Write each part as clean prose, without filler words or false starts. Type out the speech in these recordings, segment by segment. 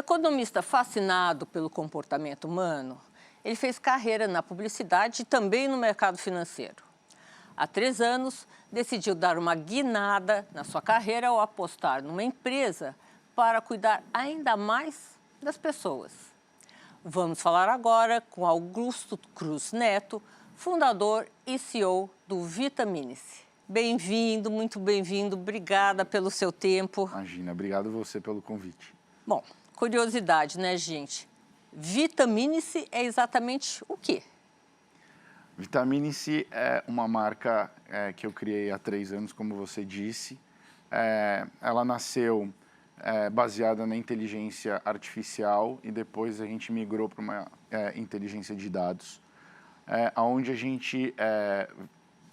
Economista fascinado pelo comportamento humano, ele fez carreira na publicidade e também no mercado financeiro. Há 3 anos, decidiu dar uma guinada na sua carreira ao apostar numa empresa para cuidar ainda mais das pessoas. Vamos falar agora com Augusto Cruz Neto, fundador e CEO do Vitaminice. Bem-vindo, muito bem-vindo. Obrigada pelo seu tempo. Imagina, obrigado você pelo convite. Bom, curiosidade, né, gente? Vitaminice é exatamente o quê? Vitaminice é uma marca que eu criei há 3 anos, como você disse. Ela nasceu baseada na inteligência artificial e depois a gente migrou para uma inteligência de dados, onde a gente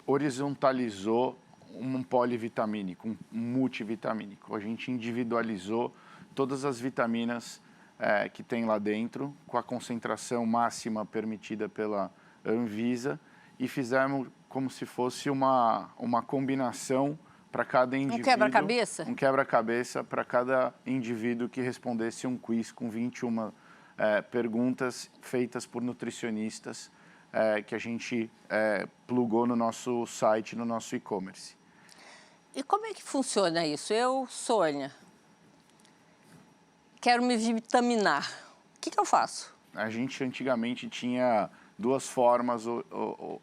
horizontalizou um polivitamínico, um multivitamínico. A gente individualizou todas as vitaminas que tem lá dentro, com a concentração máxima permitida pela Anvisa, e fizemos como se fosse uma combinação para cada indivíduo. Um quebra-cabeça? Um quebra-cabeça para cada indivíduo que respondesse um quiz com 21 perguntas feitas por nutricionistas que a gente plugou no nosso site, no nosso e-commerce. E como é que funciona isso? Eu, Sônia, quero me vitaminar. O que eu faço? A gente antigamente tinha 2 formas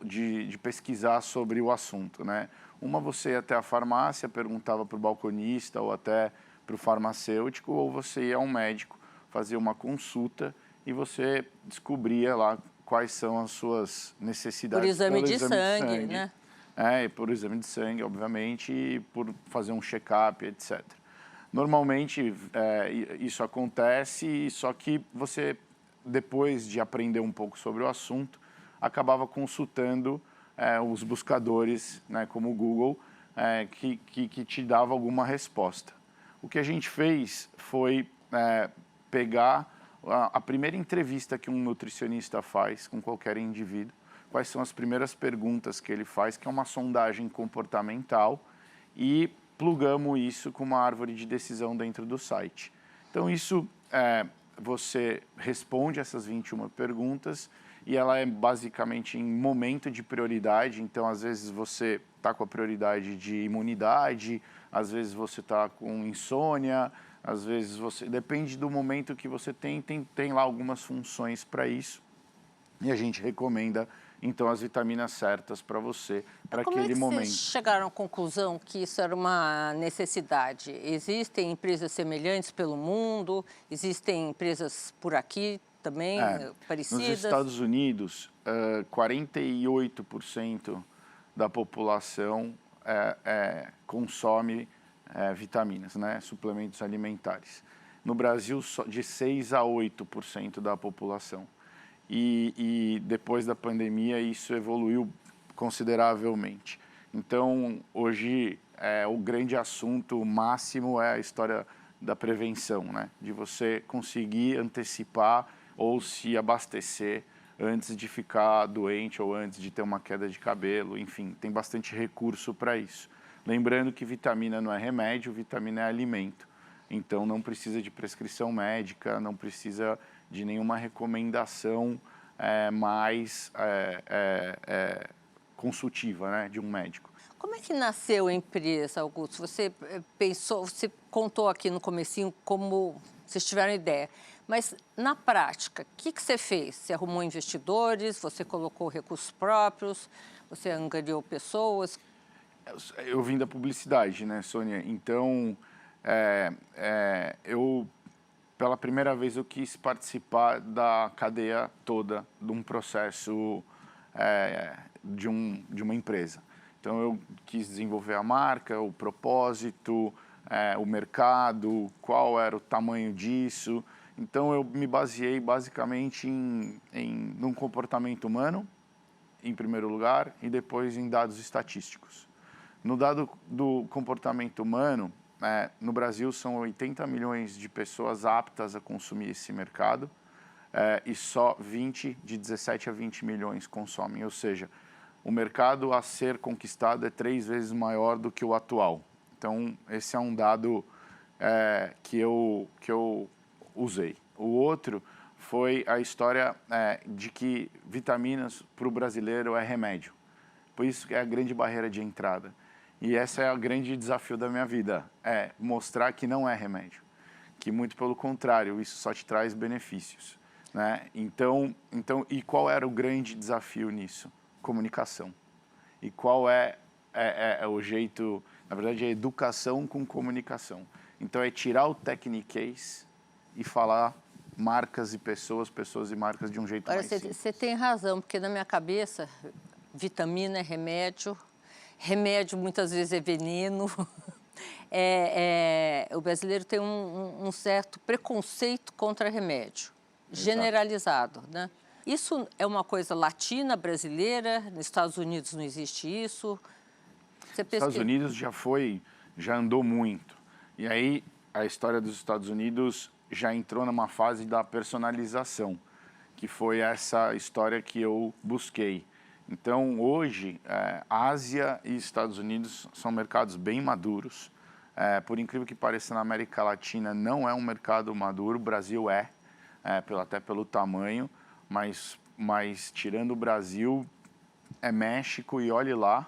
de pesquisar sobre o assunto, né? Uma, você ia até a farmácia, perguntava para o balconista ou até para o farmacêutico, ou você ia a um médico, fazia uma consulta e você descobria lá quais são as suas necessidades. Por exame de sangue, né? Por exame de sangue, obviamente, e por fazer um check-up, etc. Normalmente, isso acontece, só que você, depois de aprender um pouco sobre o assunto, acabava consultando os buscadores, né, como o Google, que te dava alguma resposta. O que a gente fez foi pegar a primeira entrevista que um nutricionista faz com qualquer indivíduo, quais são as primeiras perguntas que ele faz, que é uma sondagem comportamental, e plugamos isso com uma árvore de decisão dentro do site. Então, isso você responde essas 21 perguntas e ela é basicamente em momento de prioridade. Então, às vezes você está com a prioridade de imunidade, às vezes você está com insônia, às vezes você... Depende do momento que você tem lá algumas funções para isso. E a gente recomenda, então, as vitaminas certas para você, para aquele momento. Como é que vocês chegaram à conclusão que isso era uma necessidade? Existem empresas semelhantes pelo mundo? Existem empresas por aqui também, parecidas? Nos Estados Unidos, 48% da população consome vitaminas, né, suplementos alimentares. No Brasil, de 6% a 8% da população. E depois da pandemia, isso evoluiu consideravelmente. Então, hoje, o grande assunto máximo é a história da prevenção, né? De você conseguir antecipar ou se abastecer antes de ficar doente ou antes de ter uma queda de cabelo. Enfim, tem bastante recurso para isso. Lembrando que vitamina não é remédio, vitamina é alimento. Então, não precisa de prescrição médica, não precisa de nenhuma recomendação mais consultiva, né, de um médico. Como é que nasceu a empresa, Augusto? Você pensou, você contou aqui no comecinho como vocês tiveram ideia, mas na prática, o que você fez? Você arrumou investidores, você colocou recursos próprios, você angariou pessoas? Eu vim da publicidade, né, Sônia? Então, pela primeira vez, eu quis participar da cadeia toda de um processo de uma empresa. Então, eu quis desenvolver a marca, o propósito, o mercado, qual era o tamanho disso. Então, eu me baseei basicamente num comportamento humano, em primeiro lugar, e depois em dados estatísticos. No dado do comportamento humano, no Brasil são 80 milhões de pessoas aptas a consumir esse mercado e só 17 a 20 milhões consomem, ou seja, o mercado a ser conquistado é 3 vezes maior do que o atual. Então, esse é um dado que eu usei. O outro foi a história de que vitaminas para o brasileiro é remédio. Por isso que é a grande barreira de entrada. E esse é o grande desafio da minha vida, é mostrar que não é remédio. Que muito pelo contrário, isso só te traz benefícios, né? Então, e qual era o grande desafio nisso? Comunicação. E qual é o jeito, na verdade, é educação com comunicação. Então, é tirar o techniquez e falar marcas e pessoas, pessoas e marcas de um jeito mais simples. Você tem razão, porque na minha cabeça, vitamina é remédio, remédio muitas vezes é veneno. O brasileiro tem um certo preconceito contra remédio, generalizado, né? Isso é uma coisa latina, brasileira, nos Estados Unidos não existe isso. Nos Estados Unidos já andou muito. E aí a história dos Estados Unidos já entrou numa fase da personalização, que foi essa história que eu busquei. Então, hoje, Ásia e Estados Unidos são mercados bem maduros. Por incrível que pareça, na América Latina não é um mercado maduro, o Brasil até pelo tamanho, mas tirando o Brasil, é México e olhe lá.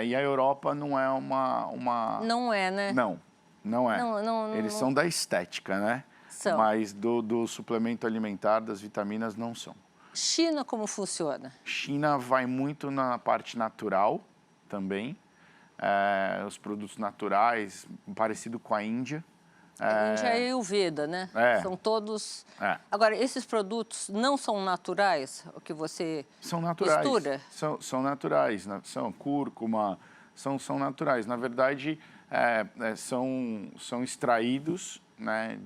E a Europa não é uma... Não é, né? Não é. Eles são da estética, né? São. Mas do suplemento alimentar, das vitaminas, não são. China, como funciona? China vai muito na parte natural também. Os produtos naturais, parecido com a Índia. A Índia é Ayurveda, né? São todos... Agora, esses produtos não são naturais, o que você são naturais. mistura? São naturais, são cúrcuma, são naturais. Na verdade, são extraídos, né,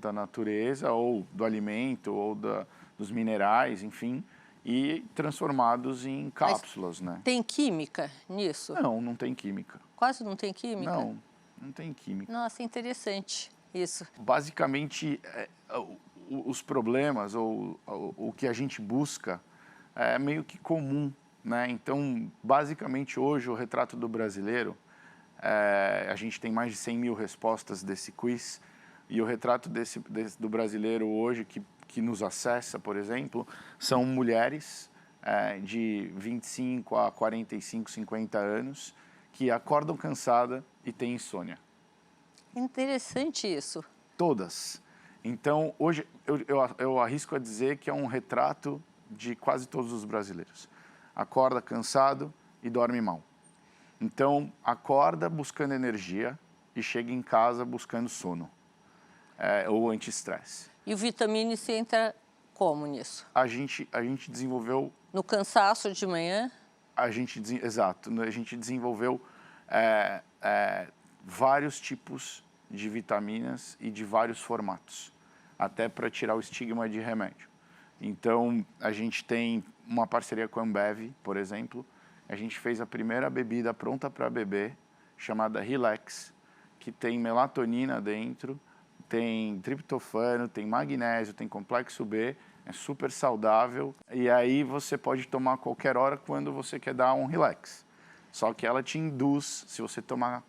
da natureza, ou do alimento, ou dos minerais, enfim, e transformados em cápsulas, né? Tem química nisso? Não tem química. Quase não tem química? Não tem química. Nossa, interessante isso. Basicamente, os problemas, ou o que a gente busca, é meio que comum, né? Então, basicamente, hoje, o retrato do brasileiro, a gente tem mais de 100 mil respostas desse quiz, e o retrato do brasileiro hoje, que nos acessa, por exemplo, são mulheres de 25 a 45, 50 anos, que acordam cansada e têm insônia. Interessante isso. Todas. Então, hoje, eu arrisco a dizer que é um retrato de quase todos os brasileiros. Acorda cansado e dorme mal. Então, acorda buscando energia e chega em casa buscando sono, ou anti-estresse. E o Vitamine C entra como nisso? A gente desenvolveu... No cansaço de manhã? Exato. A gente desenvolveu vários tipos de vitaminas e de vários formatos, até para tirar o estigma de remédio. Então, a gente tem uma parceria com a Ambev, por exemplo. A gente fez a primeira bebida pronta para beber, chamada Relax, que tem melatonina dentro, tem triptofano, tem magnésio, tem complexo B, é super saudável. E aí você pode tomar a qualquer hora quando você quer dar um relax. Só que ela te induz, se você tomar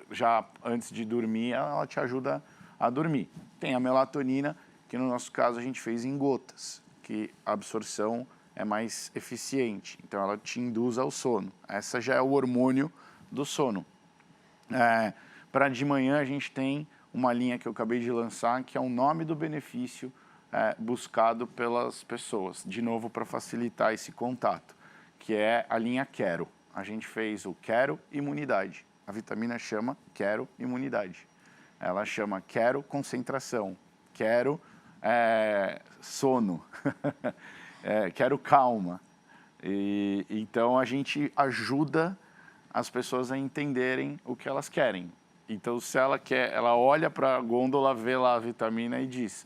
já antes de dormir, ela te ajuda a dormir. Tem a melatonina, que no nosso caso a gente fez em gotas, que a absorção é mais eficiente. Então ela te induz ao sono. Essa já é o hormônio do sono. Para de manhã a gente tem uma linha que eu acabei de lançar, que é o nome do benefício buscado pelas pessoas, de novo para facilitar esse contato, que é a linha Quero. A gente fez o Quero Imunidade. A vitamina chama Quero Imunidade. Ela chama Quero Concentração, Quero Sono, Quero Calma. Então a gente ajuda as pessoas a entenderem o que elas querem. Então, se ela quer, ela olha para a gôndola, vê lá a vitamina e diz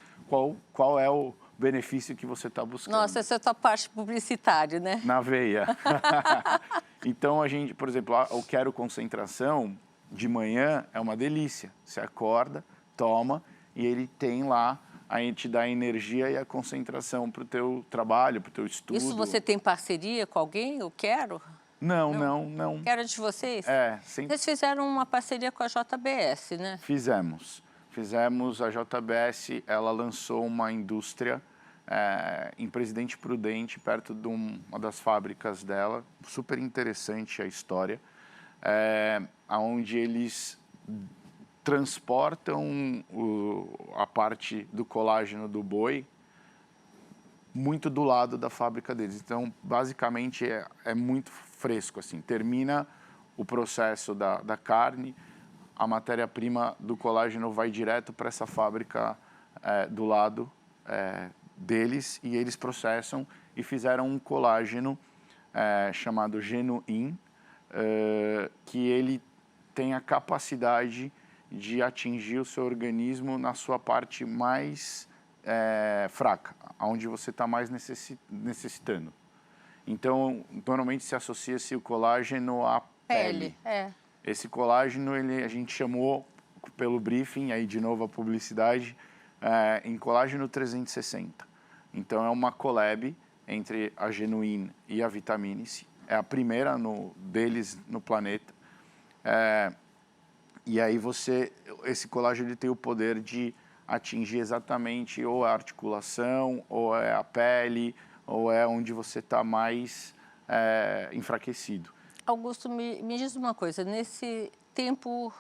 qual é o benefício que você está buscando. Nossa, essa é a tua parte publicitária, né? Na veia. Então, a gente, por exemplo, o Quero Concentração, de manhã, é uma delícia. Você acorda, toma, e ele tem lá, aí te dá a energia e a concentração para o teu trabalho, para o teu estudo. Isso você tem parceria com alguém? Eu quero? Não. Quero de vocês? Sempre... Vocês fizeram uma parceria com a JBS, né? Fizemos fizemos, a JBS, ela lançou uma indústria em Presidente Prudente, perto de uma das fábricas dela, super interessante a história, onde eles transportam a parte do colágeno do boi muito do lado da fábrica deles. Então, basicamente, é muito fresco, assim, termina o processo da carne, a matéria-prima do colágeno vai direto para essa fábrica do lado deles e eles processam e fizeram um colágeno chamado Genuine, que ele tem a capacidade de atingir o seu organismo na sua parte mais fraca, onde você está mais necessitando. Então, normalmente se associa-se o colágeno à pele. Esse colágeno, a gente chamou, pelo briefing, aí de novo a publicidade, em colágeno 360. Então, é uma collab entre a Genuine e a Vitaminice. É a primeira deles no planeta. E aí esse colágeno ele tem o poder de atingir exatamente ou a articulação, ou é a pele, ou é onde você está mais enfraquecido. Augusto, me diz uma coisa, nesse tempo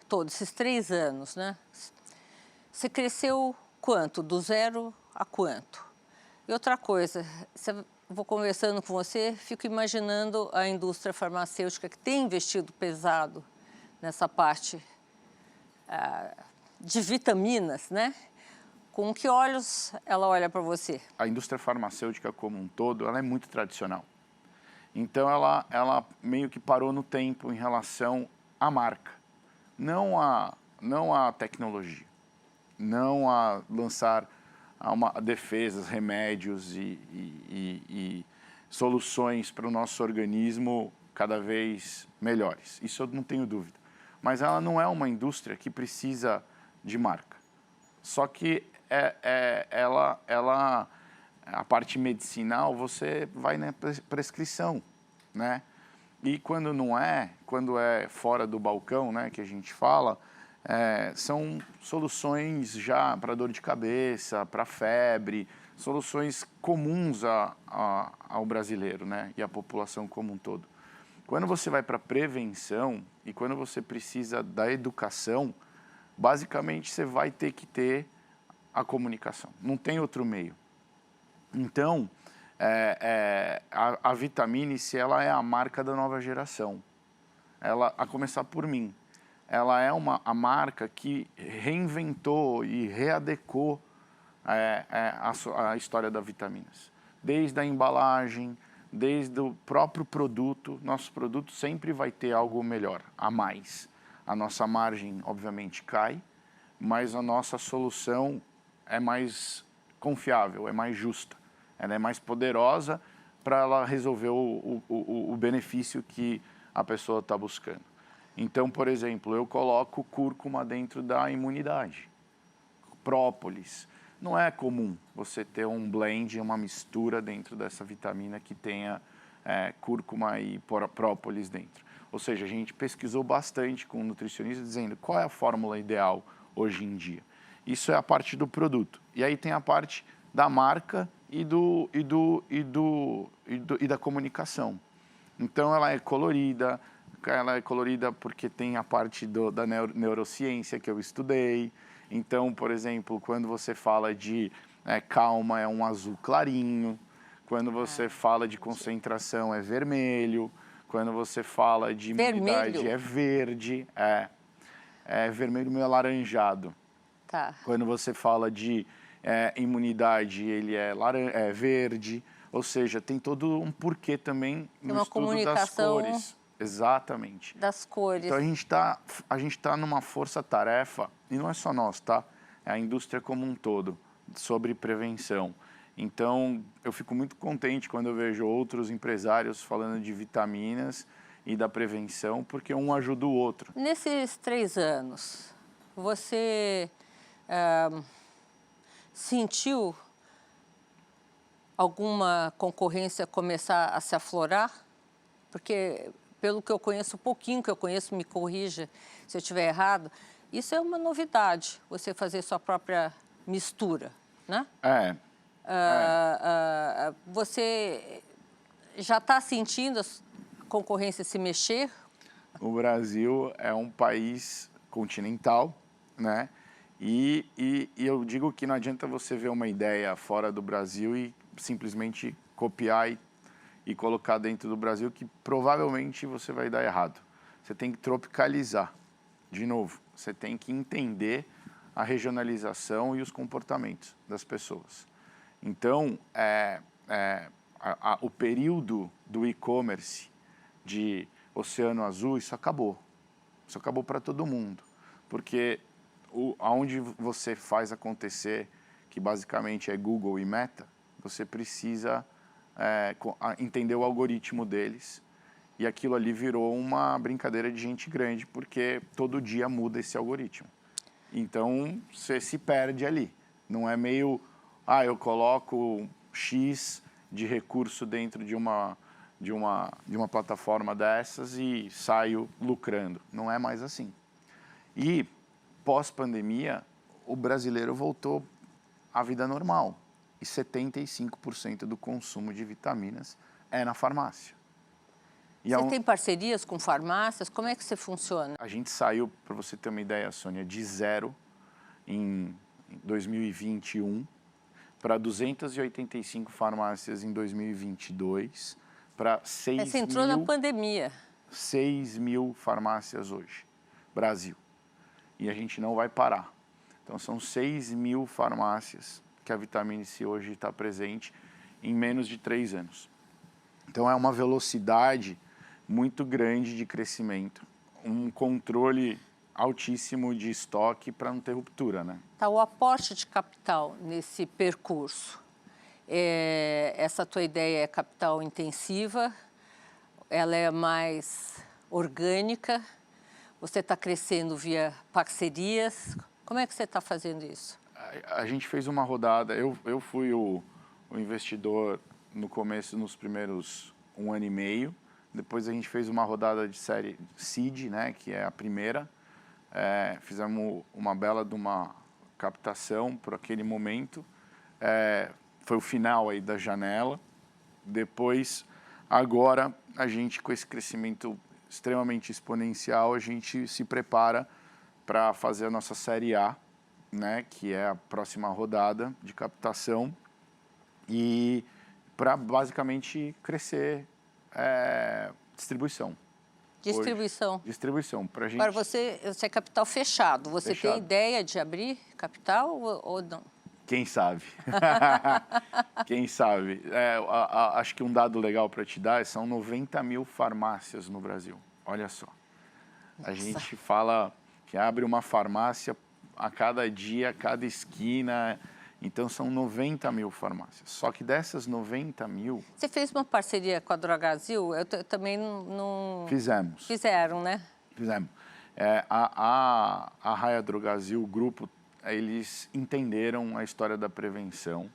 todo, esses 3 anos, né? Você cresceu quanto? Do 0 a quanto? E outra coisa, vou conversando com você, fico imaginando a indústria farmacêutica que tem investido pesado nessa parte de vitaminas, né? Com que olhos ela olha para você? A indústria farmacêutica como um todo, ela é muito tradicional. Então, ela meio que parou no tempo em relação à marca, não à tecnologia, não a lançar defesas, remédios e soluções para o nosso organismo cada vez melhores. Isso eu não tenho dúvida. Mas ela não é uma indústria que precisa de marca. Só que a parte medicinal, você vai na prescrição, né? E quando quando é fora do balcão, né, que a gente fala, são soluções já para dor de cabeça, para febre, soluções comuns ao brasileiro, né, e à população como um todo. Quando você vai para a prevenção e quando você precisa da educação, basicamente você vai ter que ter a comunicação. Não tem outro meio. Então, a Vitaminice, ela é a marca da nova geração. A começar por mim. Ela é a marca que reinventou e readecou a história da Vitaminas. Desde a embalagem, desde o próprio produto, nosso produto sempre vai ter algo melhor, a mais. A nossa margem, obviamente, cai, mas a nossa solução é mais confiável, é mais justa. Ela é mais poderosa para ela resolver o benefício que a pessoa está buscando. Então, por exemplo, eu coloco cúrcuma dentro da imunidade, própolis. Não é comum você ter um blend, uma mistura dentro dessa vitamina que tenha cúrcuma e própolis dentro. Ou seja, a gente pesquisou bastante com nutricionistas dizendo qual é a fórmula ideal hoje em dia. Isso é a parte do produto. E aí tem a parte da marca e da comunicação. Então, ela é colorida porque tem a parte da neurociência que eu estudei. Então, por exemplo, quando você fala de calma, é um azul clarinho. Quando você fala de concentração, é vermelho. Quando você fala de imunidade, é verde. É vermelho meio alaranjado. Tá. Quando você fala de imunidade, ele é verde. Ou seja, tem todo um porquê também no estudo das cores. Exatamente. Das cores. Então, a gente tá numa força-tarefa, e não é só nós, tá? É a indústria como um todo, sobre prevenção. Então, eu fico muito contente quando eu vejo outros empresários falando de vitaminas e da prevenção, porque um ajuda o outro. Nesses 3 anos, você sentiu alguma concorrência começar a se aflorar? Porque, pelo que eu conheço, o pouquinho que eu conheço, me corrija se eu estiver errado, Isso é uma novidade, você fazer sua própria mistura, né? Você já está sentindo a concorrência se mexer? O Brasil é um país continental, né? E eu digo que não adianta você ver uma ideia fora do Brasil e simplesmente copiar e colocar dentro do Brasil, que provavelmente você vai dar errado. Você tem que tropicalizar. De novo, você tem que entender a regionalização e os comportamentos das pessoas. Então, o período do e-commerce de Oceano Azul, isso acabou. Isso acabou para todo mundo. Porque aonde você faz acontecer, que basicamente é Google e Meta, você precisa entender o algoritmo deles. E aquilo ali virou uma brincadeira de gente grande, porque todo dia muda esse algoritmo. Então, você se perde ali. Não é meio, eu coloco X de recurso dentro de uma plataforma dessas e saio lucrando. Não é mais assim. E, pós-pandemia, o brasileiro voltou à vida normal. E 75% do consumo de vitaminas é na farmácia. Você tem parcerias com farmácias? Como é que você funciona? A gente saiu, para você ter uma ideia, Sônia, de 0 em 2021 para 285 farmácias em 2022, para 6 Você entrou na pandemia. 6 mil farmácias hoje, Brasil. E a gente não vai parar. Então, são 6 mil farmácias que a Vitamine C hoje está presente em menos de 3 anos. Então, é uma velocidade muito grande de crescimento, um controle altíssimo de estoque para não ter ruptura, né? Tá, o aporte de capital nesse percurso. Essa tua ideia é capital intensiva, ela é mais orgânica, você está crescendo via parcerias. Como é que você está fazendo isso? A gente fez uma rodada, eu fui o investidor no começo, nos primeiros 1 ano e meio. Depois a gente fez uma rodada de série Seed, né, que é a primeira. Fizemos uma bela de uma captação por aquele momento. Foi o final aí da janela. Depois, agora, a gente com esse crescimento extremamente exponencial, a gente se prepara para fazer a nossa série A, né, que é a próxima rodada de captação, e para basicamente crescer distribuição. Distribuição. Hoje. Distribuição. Pra gente... Agora, você é capital fechado. Você Fechado. tem ideia de abrir capital ou não? Quem sabe? Quem sabe? Acho que um dado legal para te dar são 90 mil farmácias no Brasil. Olha só. Nossa. A gente fala que abre uma farmácia a cada dia, a cada esquina. Então, são 90 mil farmácias. Só que dessas 90 mil... Você fez uma parceria com a Drogasil? Eu também não... Fizemos. Fizeram, né? Fizemos. A Raia Drogasil, o grupo, eles entenderam a história da prevenção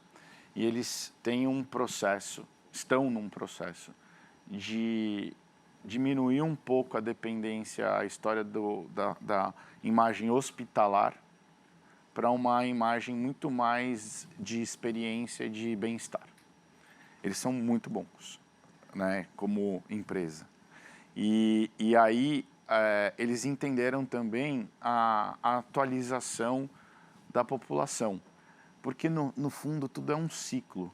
e eles têm um processo, estão num processo de diminuir um pouco a dependência, a história da imagem hospitalar, para uma imagem muito mais de experiência de bem-estar. Eles são muito bons, né, como empresa. E aí eles entenderam também a atualização da população, porque no fundo tudo é um ciclo.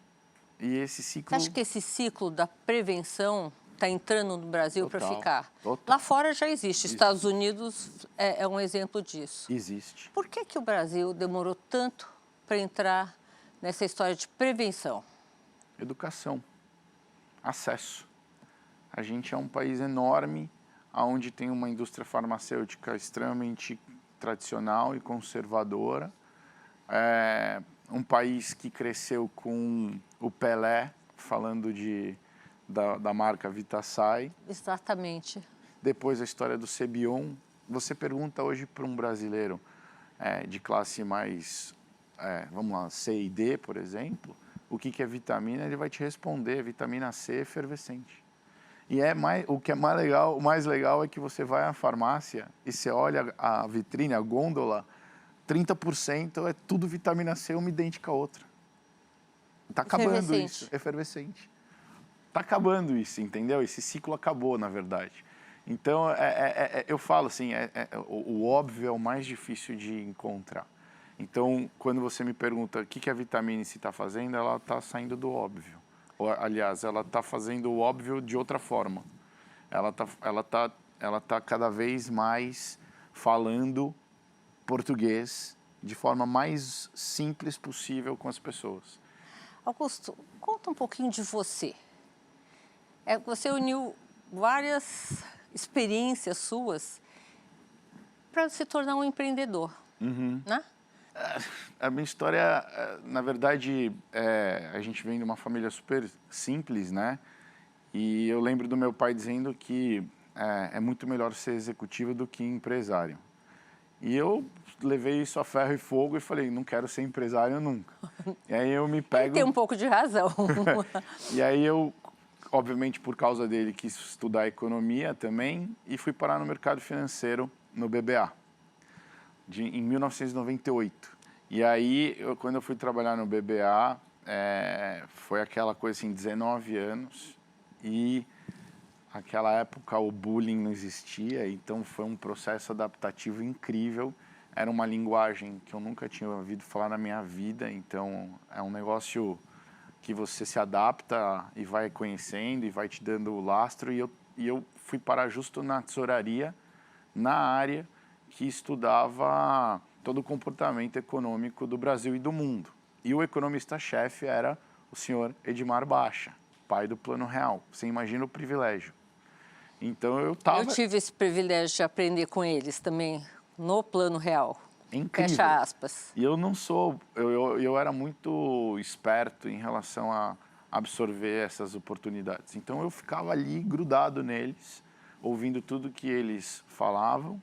E esse ciclo... Você acha que esse ciclo da prevenção está entrando no Brasil para ficar? Total. Lá fora já existe. Estados Unidos é um exemplo disso. Existe. Por que o Brasil demorou tanto para entrar nessa história de prevenção? Educação. Acesso. A gente é um país enorme, onde tem uma indústria farmacêutica extremamente tradicional e conservadora. Um país que cresceu com o Pelé, falando da marca Vitasay. Exatamente. Depois a história do Cebion. Você pergunta hoje para um brasileiro de classe mais, vamos lá, C e D, por exemplo, o que é vitamina, ele vai te responder, vitamina C efervescente. E o que é mais legal, o mais legal é que você vai à farmácia e você olha a vitrine, a gôndola, 30% é tudo vitamina C, uma idêntica à outra. Está acabando isso, efervescente. Está acabando isso, entendeu? Esse ciclo acabou, na verdade. Então, eu falo assim, o óbvio é o mais difícil de encontrar. Então, quando você me pergunta o que a vitamina C está fazendo, ela está saindo do óbvio. Ou, aliás, ela está fazendo o óbvio de outra forma. Ela tá cada vez mais falando português de forma mais simples possível com as pessoas. Augusto, conta um pouquinho de você. Você uniu várias experiências suas para se tornar um empreendedor, né? A minha história, na verdade, a gente vem de uma família super simples, né? E eu lembro do meu pai dizendo que é muito melhor ser executivo do que empresário. E eu levei isso a ferro e fogo e falei, não quero ser empresário nunca. E aí eu me pego... Tem um pouco de razão. E aí eu, obviamente por causa dele, quis estudar economia também e fui parar no mercado financeiro, no BBA, em 1998. E aí, quando eu fui trabalhar no BBA, foi aquela coisa assim, 19 anos e... Naquela época o bullying não existia, então foi um processo adaptativo incrível. Era uma linguagem que eu nunca tinha ouvido falar na minha vida, então é um negócio que você se adapta e vai conhecendo e vai te dando o lastro. E eu fui parar justo na tesouraria, na área que estudava todo o comportamento econômico do Brasil e do mundo. E o economista-chefe era o senhor Edmar Baixa, pai do Plano Real. Você imagina o privilégio. Então eu tive esse privilégio de aprender com eles também, no Plano Real. É incrível. Fecha aspas. E eu não sou... Eu era muito esperto em relação a absorver essas oportunidades. Então eu ficava ali grudado neles, ouvindo tudo que eles falavam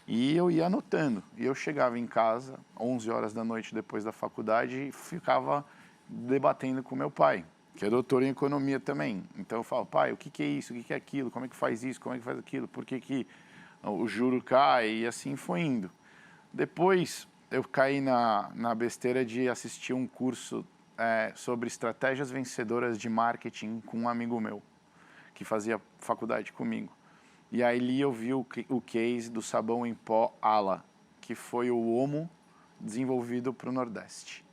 e eu ia anotando. E eu chegava em casa, 11 horas da noite depois da faculdade, e ficava debatendo com meu pai, que é doutor em economia também. Então eu falo, pai, o que é isso, o que é aquilo, como é que faz isso, como é que faz aquilo, por que o juro cai, e assim foi indo. Depois eu caí na besteira de assistir um curso sobre estratégias vencedoras de marketing com um amigo meu, que fazia faculdade comigo. E aí ali eu vi o case do sabão em pó Ala, que foi o Omo desenvolvido para o Nordeste.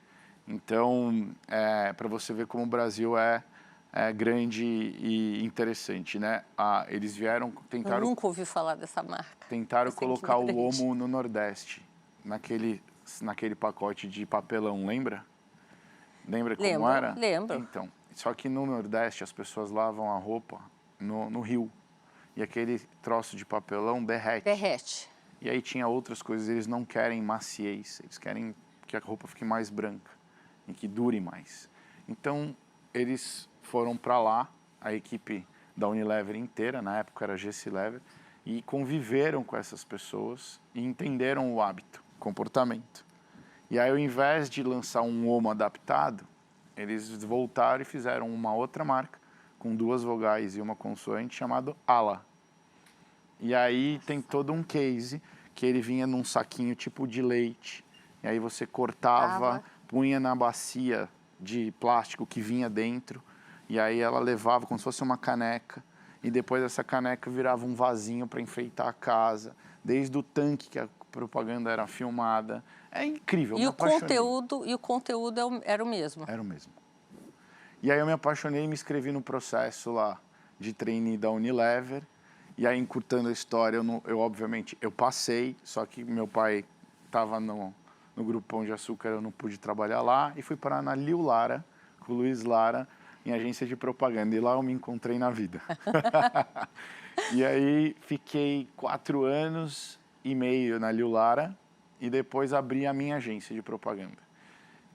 Então, para você ver como o Brasil é grande e interessante, né? Eles tentaram... Eu nunca ouvi falar dessa marca. Tentaram colocar o Omo no Nordeste, naquele pacote de papelão, lembra? Lembra como era? Lembro. Então, só que no Nordeste as pessoas lavam a roupa no rio. E aquele troço de papelão derrete. Derrete. E aí tinha outras coisas, eles não querem maciez, eles querem que a roupa fique mais branca e que dure mais. Então, eles foram para lá, a equipe da Unilever inteira, na época era GC Lever, e conviveram com essas pessoas e entenderam o hábito, comportamento. E aí, ao invés de lançar um Omo adaptado, eles voltaram e fizeram uma outra marca, com 2 vogais e uma consoante, chamado Ala. E aí tem todo um case que ele vinha num saquinho tipo de leite, e aí você cortava, punha na bacia de plástico que vinha dentro, e aí ela levava como se fosse uma caneca, e depois essa caneca virava um vasinho para enfeitar a casa, desde o tanque que a propaganda era filmada. É incrível, e o conteúdo era o mesmo? Era o mesmo. E aí eu me apaixonei e me inscrevi no processo lá de trainee da Unilever, e aí encurtando a história, obviamente, eu passei, só que meu pai estava no Grupo Pão de Açúcar, eu não pude trabalhar lá, e fui parar na Liu Lara, com o Luiz Lara, em agência de propaganda, e lá eu me encontrei na vida. E aí fiquei 4 anos e meio na Liu Lara, e depois abri a minha agência de propaganda.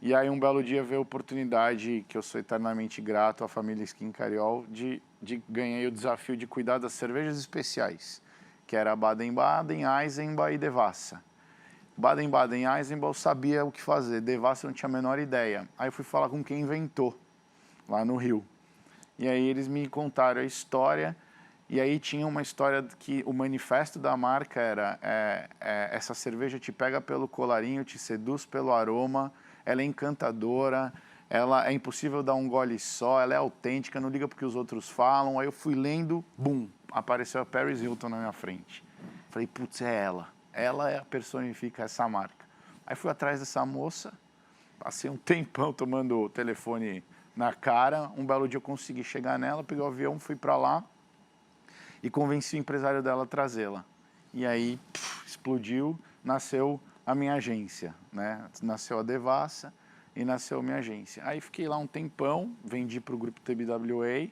E aí um belo dia veio a oportunidade, que eu sou eternamente grato à família Skin Cariol, de ganhei o desafio de cuidar das cervejas especiais, que era Baden-Baden, Eisenbach e Devassa. Baden-Baden e Eisenbach eu sabia o que fazer, Devassa eu não tinha a menor ideia. Aí eu fui falar com quem inventou, lá no Rio. E aí eles me contaram a história E aí tinha uma história que o manifesto da marca era essa cerveja te pega pelo colarinho, te seduz pelo aroma, ela é encantadora, ela é impossível dar um gole só, ela é autêntica, não liga porque os outros falam. Aí eu fui lendo, bum, apareceu a Paris Hilton na minha frente. Falei, putz, é ela. Ela personifica essa marca. Aí fui atrás dessa moça, passei um tempão tomando o telefone na cara. Um belo dia eu consegui chegar nela, peguei o avião, fui para lá e convenci o empresário dela a trazê-la. E aí, explodiu, nasceu a minha agência, né? Nasceu a Devassa e nasceu a minha agência. Aí fiquei lá um tempão, vendi para o grupo TBWA,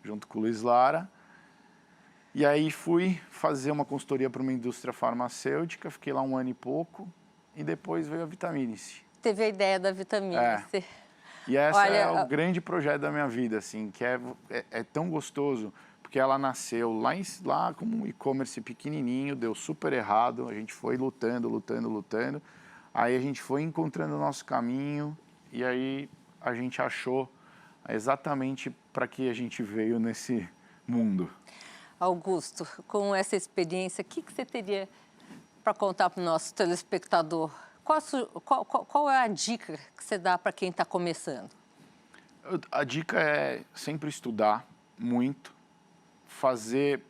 junto com o Luiz Lara. E aí fui fazer uma consultoria para uma indústria farmacêutica, fiquei lá 1 ano e pouco, e depois veio a Vitamine-se. Teve a ideia da Vitamine-se. E esse Olha, é o grande projeto da minha vida, assim, que é tão gostoso, porque ela nasceu lá como um e-commerce pequenininho, deu super errado, a gente foi lutando, aí a gente foi encontrando o nosso caminho, e aí a gente achou exatamente para que a gente veio nesse mundo. Augusto, com essa experiência, o que você teria para contar para o nosso telespectador? Qual é a dica que você dá para quem está começando? A dica é sempre estudar muito, fazer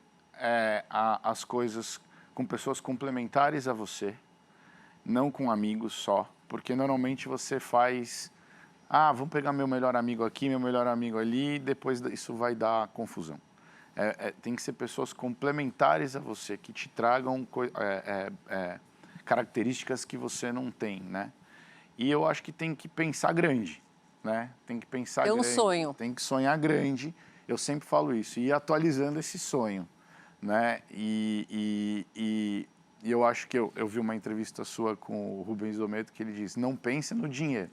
as coisas com pessoas complementares a você, não com amigos só, porque normalmente você faz, vamos pegar meu melhor amigo aqui, meu melhor amigo ali, e depois isso vai dar confusão. Tem que ser pessoas complementares a você, que te tragam características que você não tem, né? E eu acho que tem que pensar grande, né? Tem que pensar grande. É um sonho. Tem que sonhar grande, eu sempre falo isso, e ir atualizando esse sonho, né? E eu acho que eu vi uma entrevista sua com o Rubens Dometo, que ele diz, não pense no dinheiro,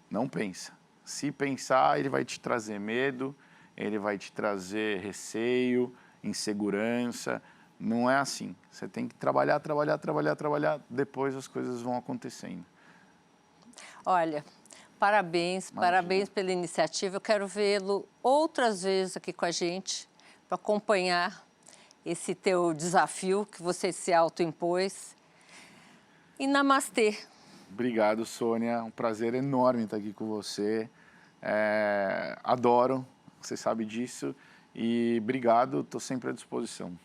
não pensa. Se pensar, ele vai te trazer medo, ele vai te trazer receio, insegurança. Não é assim. Você tem que trabalhar, depois as coisas vão acontecendo. Olha, parabéns pela iniciativa. Eu quero vê-lo outras vezes aqui com a gente para acompanhar esse teu desafio que você se autoimpôs. E namastê. Obrigado, Sônia. Um prazer enorme estar aqui com você. Adoro, você sabe disso. E obrigado, estou sempre à disposição.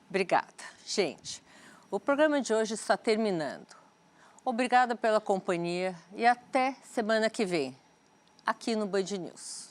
Obrigada. Gente, o programa de hoje está terminando. Obrigada pela companhia e até semana que vem, aqui no Band News.